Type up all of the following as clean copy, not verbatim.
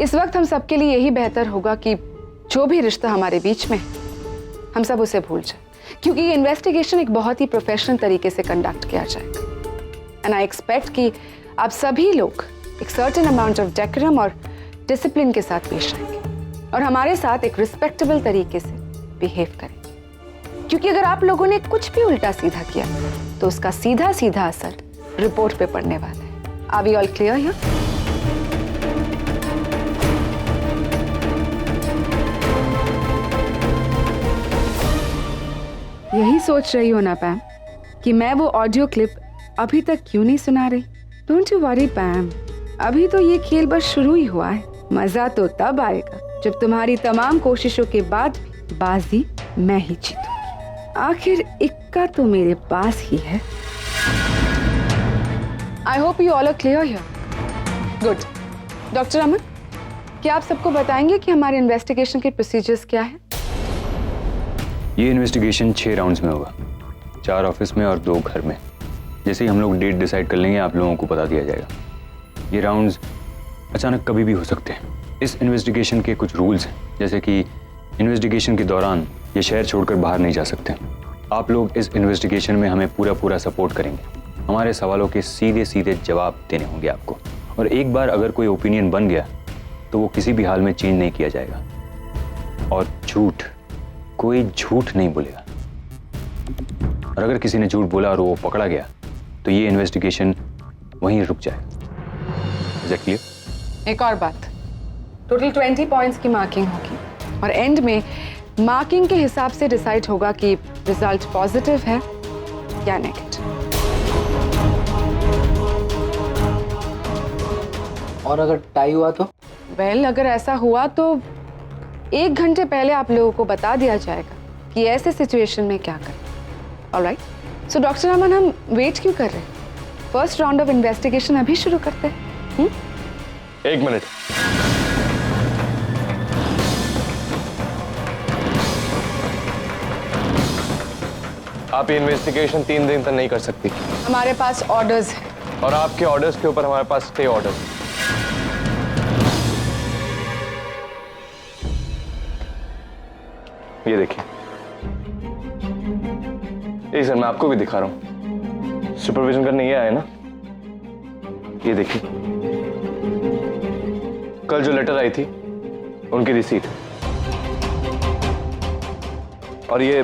इस वक्त हम सबके लिए यही बेहतर होगा कि जो भी रिश्ता हमारे बीच में हम सब उसे भूल जाए, क्योंकि ये इन्वेस्टिगेशन एक बहुत ही प्रोफेशनल तरीके से कंडक्ट किया जाएगा। एंड आई एक्सपेक्ट कि आप सभी लोग एक सर्टेन अमाउंट ऑफ डेकोरम और डिसिप्लिन के साथ पेश आएंगे और हमारे साथ एक रिस्पेक्टेबल तरीके से बिहेव करेंगे, क्योंकि अगर आप लोगों ने कुछ भी उल्टा सीधा किया तो उसका सीधा सीधा असर रिपोर्ट पे पड़ने वाला है। Are we all clear here? यही सोच रही हो ना पैम कि मैं वो ऑडियो क्लिप अभी तक क्यों नहीं सुना रही? डोंट यू वरी पैम, अभी तो ये खेल बस शुरू ही हुआ है। मजा तो तब आएगा जब तुम्हारी तमाम कोशिशों के बाद बाजी मैं ही जीतूंगी। आखिर इक्का तो मेरे पास ही है। I hope you all are clear here. Good. Doctor Aman, क्या आप सबको बताएंगे कि हमारे इन्वेस्टिगेशन के प्रोसीजर्स क्या है? ये इन्वेस्टिगेशन 6 राउंड्स में होगा, 4 ऑफिस में और 2 घर में। जैसे ही हम लोग डेट डिसाइड कर लेंगे आप लोगों को बता दिया जाएगा। ये राउंड्स अचानक कभी भी हो सकते हैं। इस इन्वेस्टिगेशन के कुछ रूल्स हैं, जैसे कि इन्वेस्टिगेशन के दौरान ये शहर छोड़कर बाहर नहीं जा सकते। आप लोग इस इन्वेस्टिगेशन में हमें पूरा सपोर्ट करेंगे। हमारे सवालों के सीधे सीधे जवाब देने होंगे आपको, और एक बार अगर कोई ओपिनियन बन गया तो वो किसी भी हाल में चेंज नहीं किया जाएगा। और झूठ, कोई झूठ नहीं बोलेगा। और अगर किसी ने झूठ बोला और वो पकड़ा गया तो ये इन्वेस्टिगेशन वहीं रुक जाएगा। Is it clear? एक और बात, टोटल 20 पॉइंट्स की मार्किंग होगी और एंड में मार्किंग के हिसाब से डिसाइड होगा कि रिजल्ट पॉजिटिव है या नेगेटिव। और अगर टाई हुआ तो? वेल, अगर ऐसा हुआ तो 1 घंटे पहले आप लोगों को बता दिया जाएगा कि ऐसे सिचुएशन में क्या करें। ऑलराइट, सो डॉक्टर अमन, हम वेट क्यों कर रहे हैं? फर्स्ट राउंड ऑफ इन्वेस्टिगेशन अभी शुरू करते हैं। 1 मिनट। आप ये इन्वेस्टिगेशन 3 दिन तक नहीं कर सकती। हमारे पास ऑर्डर्स हैं। और आपके ऑर्डर्स के ऊपर हमारे पास स्टे ऑर्डर। ये देखिए, ये सर मैं आपको भी दिखा रहा हूं। सुपरविजन करने ये आए ना, ये देखिए, कल जो लेटर आई थी उनकी रिसीट, और ये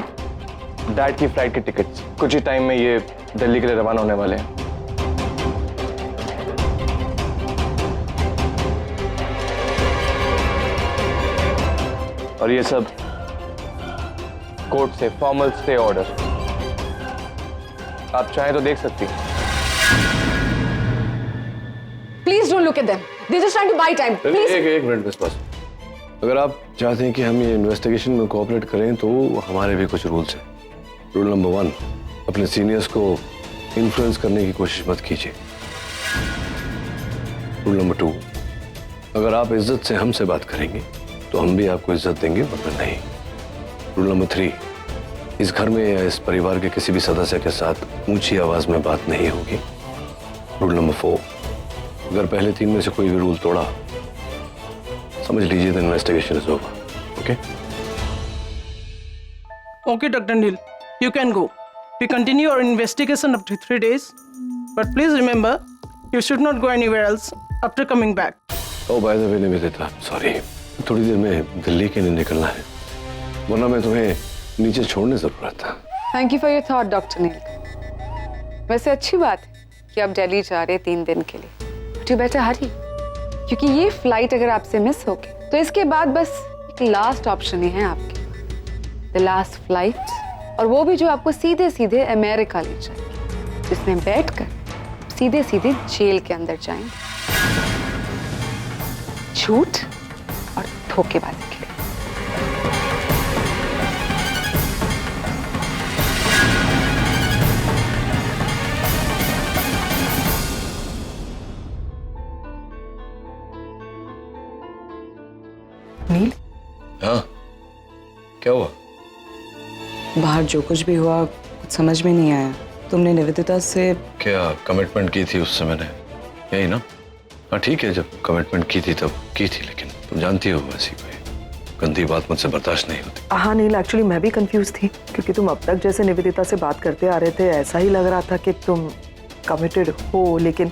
डैड की फ्लाइट की टिकट्स। कुछ ही टाइम में ये दिल्ली के लिए रवाना होने वाले हैं। और ये सब कोर्ट से फॉर्मल स्टे ऑर्डर। आप चाहें तो देख सकती हैं। Please don't look at them, they just trying to buy time. Please एक मिनट बस। अगर आप चाहते हैं कि हम ये इन्वेस्टिगेशन में कोऑपरेट करें तो हमारे भी कुछ रूल्स हैं। रूल नंबर 1, अपने सीनियर्स को इन्फ्लुएंस करने की कोशिश मत कीजिए। रूल नंबर 2, अगर आप इज्जत से हमसे बात करेंगे तो हम भी आपको इज्जत देंगे, वरना नहीं। रूल नंबर 3, इस घर में या इस परिवार के किसी भी सदस्य के साथ ऊंची आवाज में बात नहीं होगी। रूल नंबर 4, अगर पहले 3 में से कोई भी रूल तोड़ा, समझ लीजिए the investigation is over. Okay? Okay, Dr. Neil, you can go. We continue our investigation up to 3 days. But please remember, you should not go anywhere else after coming back. Oh, by the way, Nivedita, sorry, थोड़ी देर में दिल्ली के लिए निकलना है, वरना मैं तुम्हें नीचे छोड़ने जरूर आता। Thank you for your thought doctor Neel. वैसे अच्छी बात है कि आप दिल्ली जा रहे 3 दिन के लिए। बट यू बेटर हरी, क्योंकि ये फ्लाइट अगर आपसे मिस हो गई तो इसके बाद बस एक लास्ट ऑप्शन ही है आपके, द लास्ट फ्लाइट, और वो भी जो आपको सीधे सीधे अमेरिका ले जाएगी, जिसमें बैठकर सीधे सीधे जेल के अंदर जाएंगे, झूठ और धोखेबाजी के लिए। नील, हाँ, क्या हुआ? बाहर जो कुछ भी हुआ कुछ समझ में नहीं आया। तुमने निवेदिता से क्या कमिटमेंट की थी उससे मैंने, यही ना? हाँ ठीक है, जब कमिटमेंट की थी तब की थी, लेकिन तुम जानती हो ऐसी कोई गंदी बात मुझसे बर्दाश्त नहीं होती। हाँ नील, एक्चुअली मैं भी कंफ्यूज थी क्योंकि तुम अब तक जैसे निवेदिता से बात करते आ रहे थे ऐसा ही लग रहा था कि तुम कमिटेड हो, लेकिन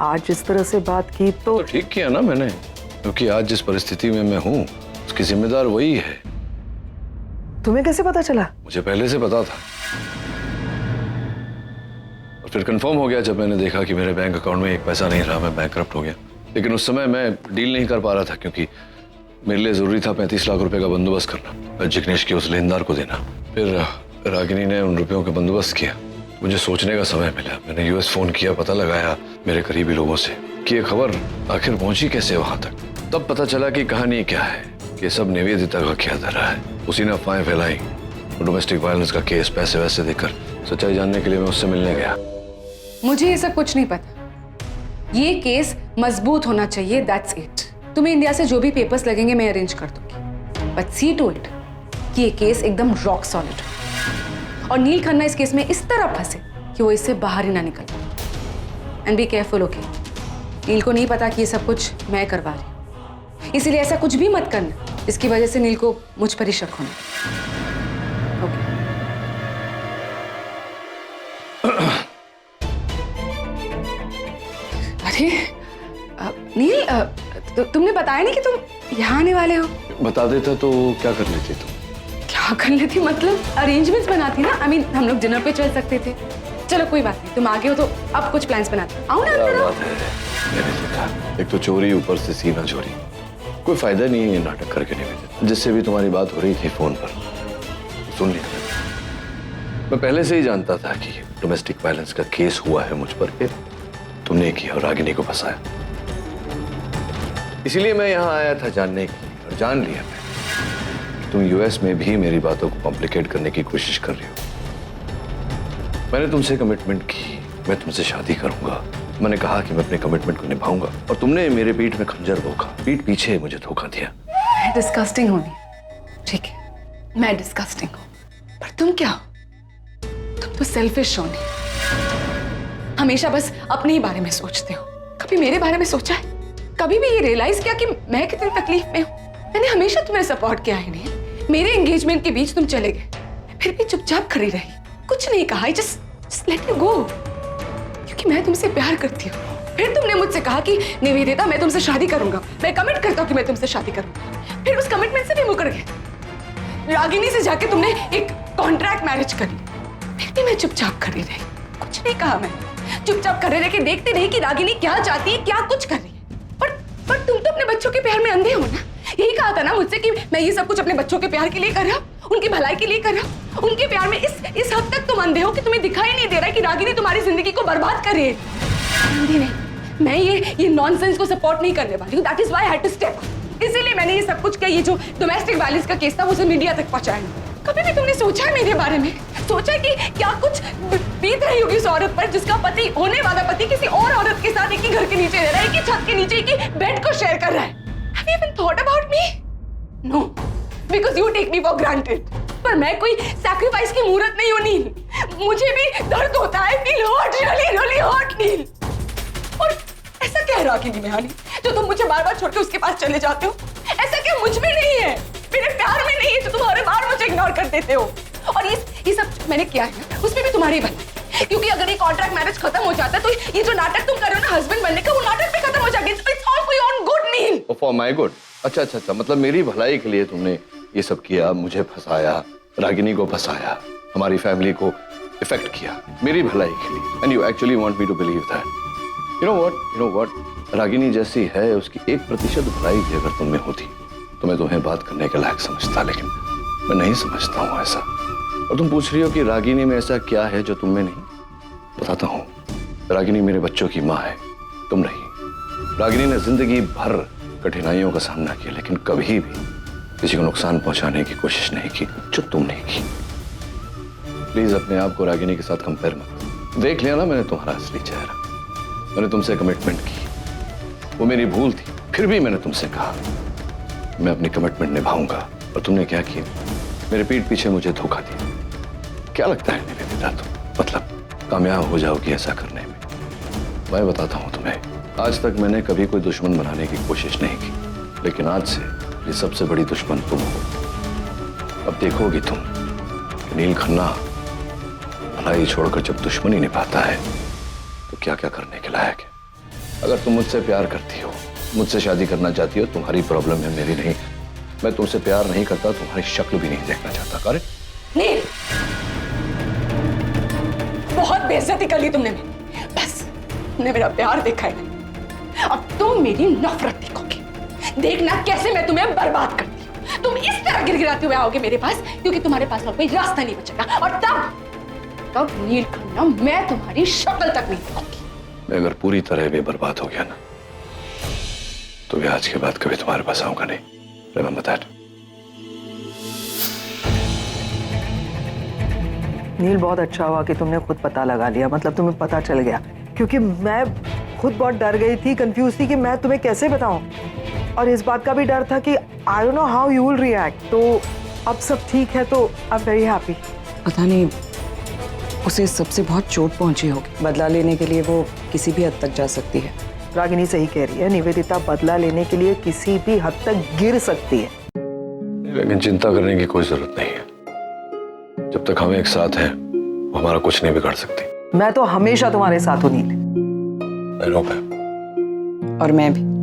आज जिस तरह से बात की तो ठीक किया ना मैंने, क्योंकि आज जिस परिस्थिति में मैं हूँ उसकी जिम्मेदार वही है। तुम्हें कैसे पता चला? मुझे पहले से पता था और फिर कंफर्म हो गया जब मैंने देखा कि मेरे बैंक अकाउंट में एक पैसा नहीं रहा, मैं बैंकरप्ट हो गया। लेकिन उस समय मैं डील नहीं कर पा रहा था क्योंकि मेरे लिए जरूरी था 35 लाख रुपए का बंदोबस्त करना, जिग्नेश के उस लेनदार को देना। फिर रागिनी ने उन रुपयों का बंदोबस्त किया। मुझे सोचने का समय मिला, मैंने यूएस फोन किया, पता लगाया मेरे करीबी लोगों से कि ये खबर आखिर पहुंची कैसे वहां तक। तब पता चला कि कहानी क्या है, कि सब निवेदिता का किया धरा है। उसी ने अफवाहें फैलाई, डोमेस्टिक वायलेंस का केस, पैसे वैसे देकर। सच्चाई जानने के लिए मैं उससे मिलने गया। मुझे ये सब कुछ नहीं पता। ये केस मजबूत होना चाहिए, दैट्स इट। तुम्हें इंडिया से जो भी पेपर्स लगेंगे मैं अरेंज कर दूंगी, बट सी टू इट कि ये केस एकदम रॉक सॉलिड हो और नील खन्ना इस केस में इस तरह फंसे कि वो इससे बाहर ही ना निकल पाए। And be careful, okay? Neel को नहीं पता कि ये सब कुछ मैं करवा रही हूँ, इसीलिए ऐसा कुछ भी मत करना इसकी वजह से नील को मुझ पर ही शक होना। ओके? अरे नील, तुमने बताया नहीं कि तुम यहाँ आने वाले हो। बता देता तो क्या कर लेती तुम? क्या कर लेती मतलब? अरेंजमेंट्स बनाती ना। आई मीन हम लोग डिनर पे चल सकते थे। चलो कोई बात नहीं, तुम आगे हो तो अब कुछ प्लान्स बनाते। आओ ना क्या अंदर आओ। बात है निवेदिता, एक तो चोरी ऊपर से सीना चोरी। कोई फायदा नहीं है ये नाटक करके निवेदिता। जिससे भी तुम्हारी बात हो रही थी फोन पर, सुन लिया मैं पहले से ही जानता था कि डोमेस्टिक वायलेंस का केस हुआ है मुझ पर, फिर तुमने किया और रागिनी को फंसाया। इसीलिए मैं यहाँ आया था जानने के लिए, और जान लिया मैं कि तुम यूएस में भी मेरी बातों को कॉम्प्लिकेट करने की कोशिश कर रही हो। मैंने तुमसे कमिटमेंट की, मैं तुमसे शादी करूंगा। मैंने कहा कि मैं अपने कमिटमेंट को निभाऊंगा, और तुमने मेरे पीठ में खंजर भोंका, पीठ पीछे मुझे धोखा दिया। मैं डिस्कस्टिंग होनी, ठीक है, मैं डिस्कस्टिंग हूँ, पर तुम क्या हो? तुम तो सेल्फिश हो नहीं, हमेशा बस अपने ही बारे में सोचते हो। कभी मेरे बारे में सोचा है? कभी भी ये रियलाइज किया कि मैं कितनी तकलीफ में हूँ? मैंने हमेशा तुम्हें सपोर्ट किया है नहीं। मेरे एंगेजमेंट के बीच तुम चले गए, फिर भी चुपचाप खड़ी रही, कुछ नहीं कहा, जस्ट लेट यू गो, क्योंकि मैं तुमसे प्यार करती हूँ। फिर तुमने मुझसे कहा कि निवेदिता मैं तुमसे शादी करूंगा, मैं कमिट करता हूँ कि मैं तुमसे शादी करूंगा। फिर उस कमिटमेंट से भी मुकर गए। रागिनी से जाके तुमने एक कॉन्ट्रैक्ट मैरिज कर ली, फिर भी मैं चुपचाप खड़ी रही, कुछ नहीं कहा। मैं चुपचाप खड़े रह के देखते रही कि रागिनी क्या चाहती है, क्या कुछ कर रही है। पर तुम तो अपने बच्चों के प्यार में अंधे हो ना। यही कहा था ना मुझसे कि मैं ये सब कुछ अपने बच्चों के प्यार के लिए कर रहा हूँ, उनकी भलाई के लिए कर रहा हूँ। उनके प्यार में इस हद तक तुम अंधे हो कि तुम्हें दिखाई नहीं दे रहा है कि रागिनी तुम्हारी जिंदगी को बर्बाद कर रही है। अंधी नहीं, मैं ये नॉनसेंस को सपोर्ट नहीं करने वाली हूँ। That is why I had to step. इसीलिए मैंने ये सब कुछ किया। ये जो डोमेस्टिक वायलेंस का केस था उसे मीडिया तक पहुंचाया। कभी भी तुमने सोचा है मेरे बारे में? सोचा कि क्या कुछ बीत रही होगी उस औरत पर जिसका पति, होने वाला पति, किसी और औरत के साथ एक ही घर के नीचे रह रहा है, एक ही छत के नीचे, एक ही बेड को शेयर कर रहा है? Have you even thought about me? No, because you take me for granted. पर मैं कोई सैक्रिफाइस की मूर्त नहीं हूँ नील। मुझे भी दर्द होता है, feel hurt, really hurt नील। और ऐसा क्या है रागिनी में हानि जो तुम मुझे बार बार छोड़ के उसके पास चले जाते हो? ऐसा क्या मुझ में नहीं है, मेरे प्यार में नहीं है जो तुम हर बार मुझे इग्नोर कर देते हो? और ये सब मैंने किया है उसमें भी तुम्हारी भलाई, क्योंकि अगर ये कॉन्ट्रैक्ट मैरिज खत्म हो जाता है तो ये जो नाटक तुम कर रहे हो ना हस्बैंड बनने का, वो नाटक भी खत्म हो जाएगा। It's all for your own good Neel. For my good? अच्छा, मतलब मेरी भलाई के लिए तुमने ये सब किया, मुझे फंसाया, रागिनी को फंसाया, हमारी फैमिली को इफेक्ट किया मेरी भलाई के लिए। And you actually want me to believe that. You know what, Ragini जैसी है उसकी 1% भलाई भी अगर तुम में होती तो मैं तुम्हें बात करने के लायक समझता, लेकिन मैं नहीं समझता हूँ ऐसा। और तुम पूछ रही हो कि रागिनी में ऐसा क्या है जो तुम में नहीं? बताता हूँ। रागिनी मेरे बच्चों की माँ है, तुम नहीं। रागिनी ने जिंदगी भर कठिनाइयों का सामना किया, लेकिन कभी भी किसी को नुकसान पहुंचाने की कोशिश नहीं की जो तुमने की। प्लीज अपने आप को रागिनी के साथ कंपेयर मत। देख लिया ना मैंने तुम्हारा असली चेहरा। मैंने तुमसे कमिटमेंट की, वो मेरी भूल थी, फिर भी मैंने तुमसे कहा मैं अपनी कमिटमेंट निभाऊंगा, और तुमने क्या किया? मेरे पीठ पीछे मुझे धोखा दिया। क्या लगता है निवेदिता, तुम मतलब कामयाब हो जाओगी ऐसा करने में? मैं बताता हूं तुम्हें, आज तक मैंने कभी कोई दुश्मन बनाने की कोशिश नहीं की। लेकिन आज से ये सबसे बड़ी दुश्मन तुम हो। अब देखोगी तुम कि नील खन्ना भलाई छोड़कर जब दुश्मनी निभाता है तो क्या क्या करने के लायक है। अगर तुम मुझसे प्यार करती हो, मुझसे शादी करना चाहती हो, तुम्हारी प्रॉब्लम है, मेरी नहीं। मैं तुमसे प्यार नहीं करता, तुम्हारी शक्ल भी नहीं देखना चाहता। करे नील, बहुत बेइज्जती कर ली तुमने मेरी। बस तुमने मेरा प्यार देखा है, अब तुम मेरी नफरत देखोगे। देखना कैसे मैं तुम्हें बर्बाद करती हूँ। तुम इस तरह गिरगिराते हुए आओगे मेरे पास, क्योंकि तुम्हारे पास और कोई रास्ता नहीं बचेगा। और तब नील खन्ना, मैं तुम्हारी शक्ल तक नहीं देखूंगी। मैं अगर पूरी तरह भी बर्बाद हो गया ना, तो मैं आज के बाद कभी तुम्हारे पास आऊंगा नहीं। Remember that. नील, बहुत अच्छा हुआ कि तुमने खुद पता लगा लिया, मतलब तुम्हें पता चल गया, क्योंकि मैं खुद बहुत डर गई थी, कंफ्यूज थी कि मैं तुम्हें कैसे बताऊं, और इस बात का भी डर था कि I don't know how you will react. तो अब सब ठीक है, तो आई एम वेरी हैप्पी। पता नहीं उसे सबसे बहुत चोट पहुंची होगी। बदला लेने के लिए वो किसी भी हद तक जा सकती है। रागिनी सही कह रही है, निवेदिता बदला लेने के लिए किसी भी हद तक गिर सकती है। लेकिन चिंता करने की कोई जरूरत नहीं है। जब तक हम एक साथ हैं, वो हमारा कुछ नहीं बिगाड़ सकती। मैं तो हमेशा तुम्हारे साथ हूँ नील। I know, ma'am। और मैं भी।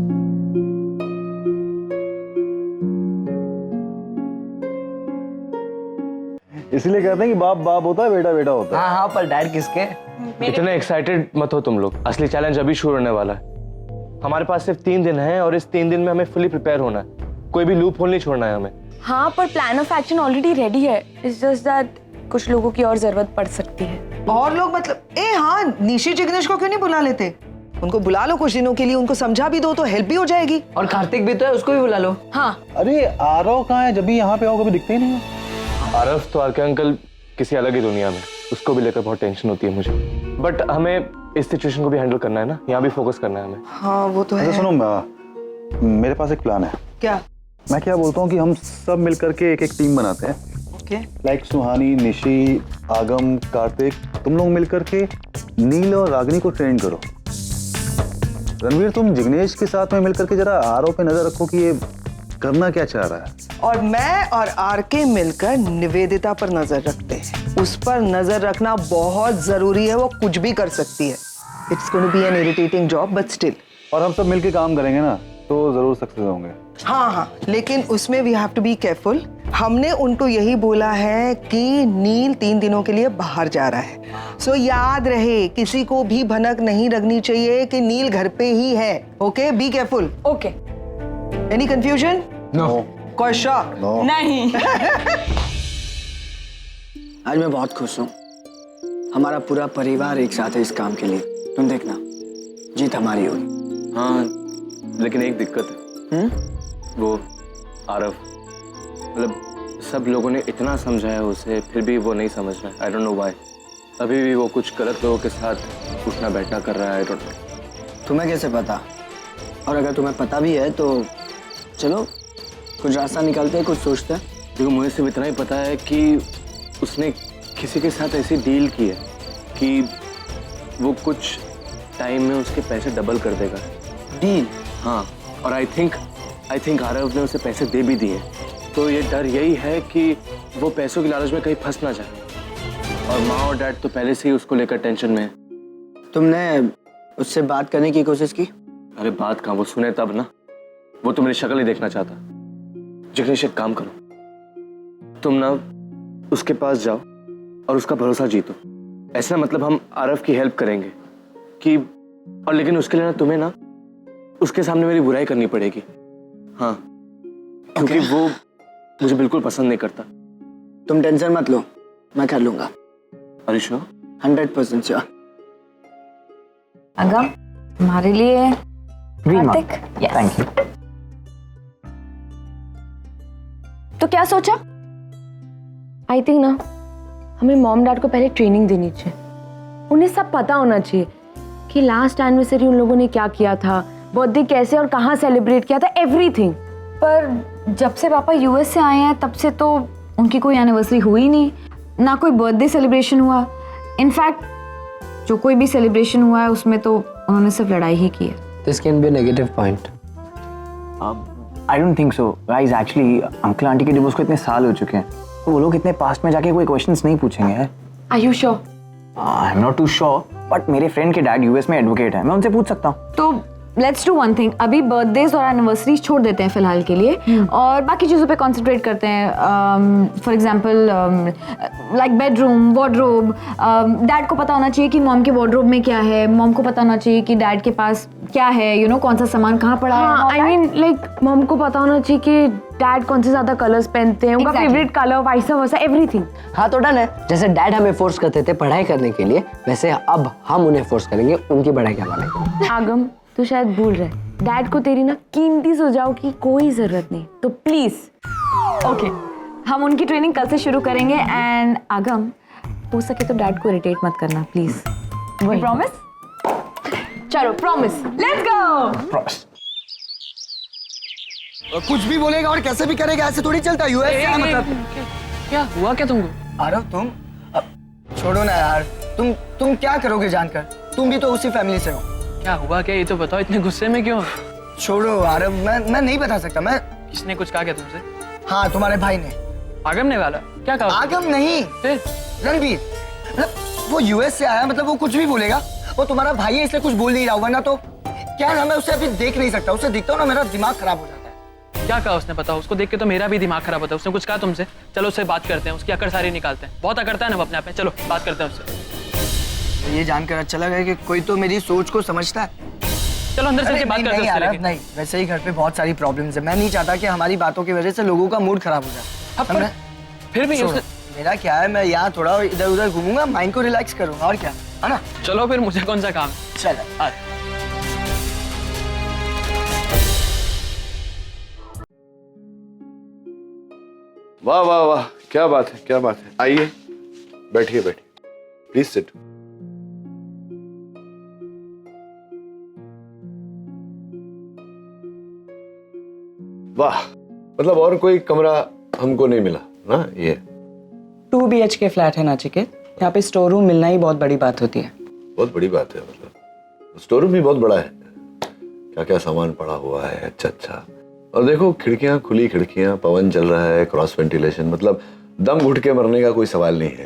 इसलिए कहते हैं कि बाप बाप होता है, बेटा बेटा होता है। हाँ हाँ, पर डैड किसके? इतने एक्साइटेड मत हो तुम लोग। असली चैलेंज अभी शुरू होने वाला है। हमारे पास सिर्फ 3 दिन है और इस 3 दिन में हमें फुली प्रिपेयर होना है। कोई भी लूप होल नहीं छोड़ना है हमें। हाँ, पर plan of action already ready है। इट्स जस्ट दैट कुछ लोगों की और जरूरत पड़ सकती है। और लोग मतलब हाँ, निशी जिग्नेश को क्यों नहीं बुला लेते? उनको बुला लो कुछ दिनों के लिए, उनको समझा भी दो तो हेल्प भी हो जाएगी। और कार्तिक भी तो है, उसको भी बुला लो। हाँ, अरे आरव कहाँ है? जब भी यहाँ पे आओ कभी दिखते ही नहीं हो। आरव तो आर के अंकल किसी अलग ही दुनिया में, उसको भी लेकर बहुत टेंशन होती है मुझे। बट हमें इस सिचुएशन को भी हैंडल करना है ना, यहाँ भी फोकस करना है हमें। हाँ वो तो है। अच्छा सुनो, मेरे पास एक प्लान है। क्या? मैं क्या बोलता हूँ कि हम सब मिलकर के एक टीम बनाते हैं। ओके। लाइक सुहानी, निशी, आगम, कार्तिक, तुम लोग मिलकर के नील और रागिनी को ट्रेन करो। रणवीर, तुम जिग्नेश के साथ में मिलकर के जरा आरव पे नजर रखो कि ये करना क्या चाह रहा है। और मैं और आरके मिलकर निवेदिता पर नजर रखते हैं। उस पर नजर रखना बहुत जरूरी है, वो कुछ भी कर सकती है। It's going to be an irritating job but still. और हम सब मिलके काम करेंगे ना तो जरूर सक्सेस होंगे। हाँ हाँ, लेकिन उसमें we have to be careful. हमने उनको यही बोला है कि नील 3 दिनों के लिए बाहर जा रहा है। सो याद रहे, किसी को भी भनक नहीं लगनी चाहिए कि नील घर पे ही है। Okay, be careful. Okay. Any confusion? No. कोई शक? नहीं। आज मैं बहुत खुश हूँ। हमारा पूरा परिवार एक साथ है इस काम के लिए। तुम देखना, जीत हमारी होगी। हाँ, लेकिन एक दिक्कत है। वो आरव, मतलब सब लोगों ने इतना समझाया उसे, फिर भी वो नहीं समझ रहा है। I don't know why. अभी भी वो कुछ गलत लोगों के साथ उठना बैठना कर रहा है। I don't know. तुम्हें कैसे पता? और अगर तुम्हें पता भी है तो चलो कुछ रास्ता निकालते हैं, कुछ सोचते हैं। देखो, मुझे सिर्फ इतना ही पता है कि उसने किसी के साथ ऐसी डील की है कि वो कुछ टाइम में उसके पैसे डबल कर देगा। डील? हाँ, और आई थिंक आरव ने उसे पैसे दे भी दिए। तो ये डर यही है कि वो पैसों की लालच में कहीं फंस ना जाए। और माँ और डैड तो पहले से ही उसको लेकर टेंशन में है। तुमने उससे बात करने की कोशिश की? अरे बात कहाँ, वो सुने तब ना। वो तो मेरी शक्ल ही देखना चाहता। जिग्नेश, एक काम करो, तुम ना उसके पास जाओ और उसका भरोसा जीतो। ऐसा मतलब हम आरव की हेल्प करेंगे कि, और लेकिन उसके लिए ना तुम्हें ना उसके सामने मेरी बुराई करनी पड़ेगी। हाँ, क्योंकि वो मुझे बिल्कुल पसंद नहीं करता। तुम टेंशन मत लो, मैं कर लूंगा। Are you sure? 100% श्योर। अगम, हमारे लिए कार्तिक। Thank you. तो क्या सोचा? आई थिंक ना हमें मॉम डैड को पहले ट्रेनिंग देनी चाहिए। उन्हें सब पता होना चाहिए कि लास्ट एनिवर्सरी उन लोगों ने क्या किया था, बर्थडे कैसे और कहाँ सेलिब्रेट किया था, एवरीथिंग। पर जब से पापा यूएस से आए हैं तब से तो उनकी कोई एनिवर्सरी हुई नहीं, ना कोई बर्थडे सेलिब्रेशन हुआ। इनफैक्ट जो कोई भी सेलिब्रेशन हुआ है उसमें तो उन्होंने सिर्फ लड़ाई ही की है। This can be a negative point. I don't think so guys, actually uncle aunty के डिवोर्स को इतने साल हो चुके हैं तो वो लोग इतने पास्ट में जाके कोई क्वेश्चंस नहीं पूछेंगे। Are you sure? I am not too sure, but मेरे फ्रेंड के डैड यूएस में एडवोकेट है, मैं उनसे पूछ सकता हूँ। तो लेट्स डू वन थिंग, अभी बर्थडेज और एनिवर्सरीज छोड़ देते हैं फिलहाल के लिए और बाकी चीज़ों पे कंसंट्रेट करते हैं। For example like bedroom, wardrobe. Dad को पता होना चाहिए कि मॉम के वार्डरोब में क्या है, मॉम को पता होना चाहिए कि डैड के पास क्या है, यू नो कौन सा सामान कहाँ पड़ा है। आई मीन लाइक मॉम को पता होना चाहिए कि डैड कौन से ज़्यादा कलर्स पहनते हैं, उनका favourite colour, vice versa, everything. हाँ तो डन है। जैसे डैड हमें फोर्स करते थे पढ़ाई करने के लिए, वैसे अब हम उन्हें फोर्स करेंगे उनकी पढ़ाई करवाने। आगम तू शायद भूल रहे, डैड को तेरी ना कीमती सुझाव की कोई जरूरत नहीं, तो प्लीज ओके हम उनकी ट्रेनिंग कल से शुरू करेंगे। एंड आगम हो सके तो डैड को इरिटेट मत करना प्लीज, प्रॉमिस? चलो प्रॉमिस, लेट्स गो। कुछ भी बोलेगा और कैसे भी करेगा, ऐसे थोड़ी चलता है यूएस से। मतलब क्या हुआ क्या तुमको? आरव तुम छोड़ो ना यार, तुम क्या करोगे जानकर? तुम भी तो उसी फैमिली से हो। क्या हुआ क्या, ये तो बताओ, इतने गुस्से में क्यों? छोड़ो आरव, मैं नहीं बता सकता। मैं किसने कुछ कहा क्या तुमसे? हाँ तुम्हारे भाई ने। आगम ने वाला? क्या कहा? आगम नहीं, फिर? रणवीर। मतलब वो यूएस से आया, मतलब वो कुछ भी बोलेगा। वो तुम्हारा भाई है इसलिए कुछ बोल नहीं रहा, वरना तो क्या नाम है, उसे अभी देख नहीं सकता। उसे दिखता हूँ ना मेरा दिमाग खराब हो जाता है। क्या कहा उसने बताओ? उसको देख के तो मेरा भी दिमाग खराब होता है। उसने कुछ कहा तुमसे? चलो उससे बात करते हैं, उसकी अकड़ सारी निकालते हैं। बहुत अकड़ता है ना वो अपने आप में, चलो बात करते हैं उससे। ये जानकर अच्छा लगा कि कोई तो मेरी सोच को समझता है। चलो अंदर चल के बात करते हैं उससे। नहीं, वैसे ही घर पे बहुत सारी प्रॉब्लम्स है। मैं नहीं चाहता कि हमारी बातों की वजह से लोगों का मूड खराब हो जाए। फिर भी मेरा क्या है, मैं यहाँ थोड़ा इधर उधर घूमूंगा, माइंड को रिलैक्स करूंगा, और क्या है ना। चलो फिर, मुझे कौन सा काम है? चलो। वाह वाह वाह, क्या बात है, क्या बात है। आइए बैठिए बैठिए, प्लीज सिट। वाह, मतलब और कोई कमरा हमको नहीं मिला ना। ये 2 BHK फ्लैट है नाचिकेत, यहाँ पे स्टोर रूम मिलना ही बहुत बड़ी बात होती है। बहुत बड़ी बात है, मतलब स्टोर रूम भी बहुत बड़ा है, क्या क्या सामान पड़ा हुआ है। अच्छा अच्छा, और देखो खिड़कियां खुली, खिड़कियां, पवन चल रहा है, क्रॉस वेंटिलेशन, मतलब दम घुट के मरने का कोई सवाल नहीं है।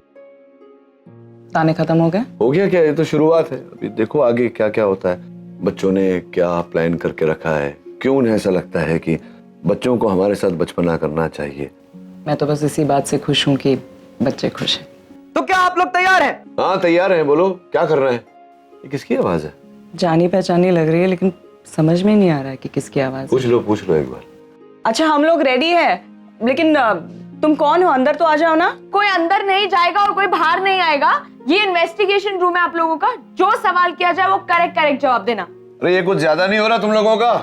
ताने खत्म हो गए? हो गया क्या, ये तो शुरुआत है, अभी देखो आगे क्या क्या होता है। बच्चों ने क्या प्लान करके रखा है, क्यों उन्हें ऐसा लगता है कि बच्चों को हमारे साथ बचपना करना चाहिए। मैं तो बस इसी बात से खुश हूँ कि बच्चे खुश हैं। तो क्या आप लोग तैयार हैं? हाँ तैयार हैं, बोलो क्या कर रहे हैं। ये किसकी आवाज है? जानी पहचानी लग रही है, लेकिन समझ में नहीं आ रहा है कि किसकी आवाज। पूछ लो एक बार। अच्छा हम लोग रेडी है, लेकिन तुम कौन हो? अंदर तो आ जाओ ना। कोई अंदर नहीं जाएगा और कोई बाहर नहीं आएगा। ये इन्वेस्टिगेशन रूम है आप लोगों का, जो सवाल किया जाए वो करेक्ट जवाब देना। अरे ये कुछ ज्यादा नहीं हो रहा तुम लोगों का?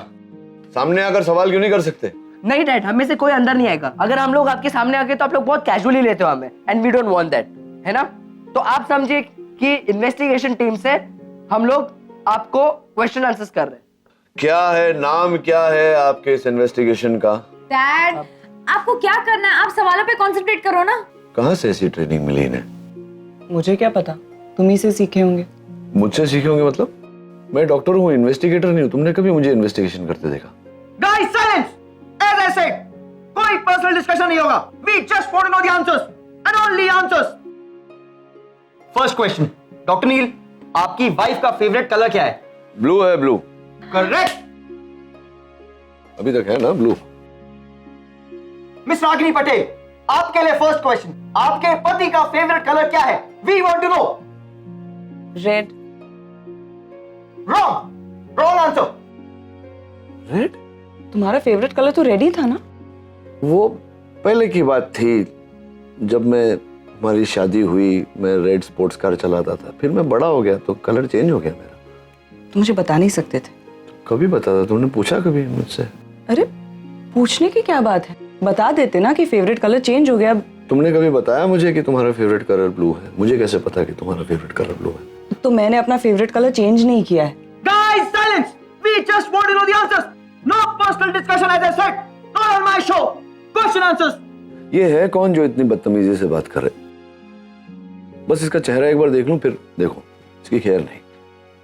सामने आकर सवाल क्यों नहीं कर सकते? नहीं डैड, हमें से कोई अंदर नहीं आएगा। अगर हम लोग आपके सामने आ गए तो आप लोग बहुत कैजुअली लेते हो हमें, and we don't want that, है ना। तो आप समझिए कि इन्वेस्टिगेशन टीम से हम लोग आपको क्वेश्चन आंसर्स कर रहे हैं। क्या है नाम, क्या है आपके इस इन्वेस्टिगेशन का? डैड आपको क्या करना है, आप सवालों पे कंसंट्रेट करो ना। कहाँ से ऐसी ट्रेनिंग मिली इन्हें? मुझे क्या पता, तुम ही से सीखे होंगे। मुझसे सीखे होंगे मतलब? मैं डॉक्टर हूँ, इन्वेस्टिगेटर नहीं हूँ। तुमने कभी मुझे इन्वेस्टिगेशन करते देखा? Guys silence, as I said, कोई पर्सनल डिस्कशन नहीं होगा। We just want to know the answers and only answers. First question, doctor Neel, आपकी वाइफ का फेवरेट कलर क्या है? ब्लू है, ब्लू। करेक्ट, अभी तक है ना ब्लू। मिस रागिनी पटेल, आपके लिए फर्स्ट क्वेश्चन, आपके पति का फेवरेट कलर क्या है? We want to know. Red. Wrong answer. Red? तुम्हारा फेवरेट कलर तो रेड ही था ना? वो पहले की बात थी, जब मैं हमारी शादी हुई, मैं रेड स्पोर्ट्स कार चलाता था। फिर मैं बड़ा हो गया तो कलर चेंज हो गया मेरा। तुम मुझे बता नहीं सकते थे? कभी बता था? तुमने पूछा कभी मुझसे? अरे पूछने की क्या बात है, बता देते ना कि फेवरेट कलर चेंज हो गया। तुमने कभी बताया मुझे कि तुम्हारा फेवरेट कलर ब्लू है? मुझे कैसे पता कि तुम्हारा फेवरेट कलर ब्लू है? तो मैंने अपना फेवरेट कलर चेंज नहीं किया है। Guys, silence! We just want to know the answers. No personal discussion, as I said. Not on my show. Question answers. ये है कौन जो इतनी बदतमीजी से बात कर रहे? बस इसका चेहरा एक बार देख लूं, फिर देखो इसकी खैर नहीं।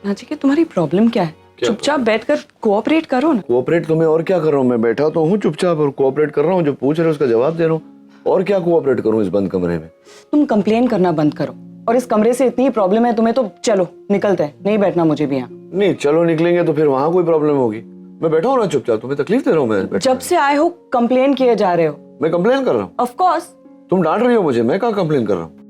नाचिकेत, तुम्हारी प्रॉब्लम क्या है? चुपचाप बैठकर कोऑपरेट करो ना। कोऑपरेट तो मैं और क्या कर रहा हूँ, मैं बैठा तो हूँ चुपचाप और कोऑपरेट कर रहा हूँ, जो पूछ रहे उसका जवाब दे रहा हूँ। और क्या कोऑपरेट करूँ इस बंद कमरे में? तुम कंप्लेन करना बंद करो, और इस कमरे से इतनी प्रॉब्लम है तुम्हें तो चलो निकलते हैं, नहीं बैठना मुझे भी यहाँ। नहीं चलो निकलेंगे तो फिर वहां कोई प्रॉब्लम होगी। मैं बैठा हूँ ना चुपचाप, तुम्हें तकलीफ दे रहा हूँ मैं? जब से आए हो कंप्लेन किए जा रहे हो। मैं कंप्लेन कर रहा हूँ? Of course. तुम डांट रही हो मुझे, मैं कहाँ कंप्लेन कर रहा हूँ?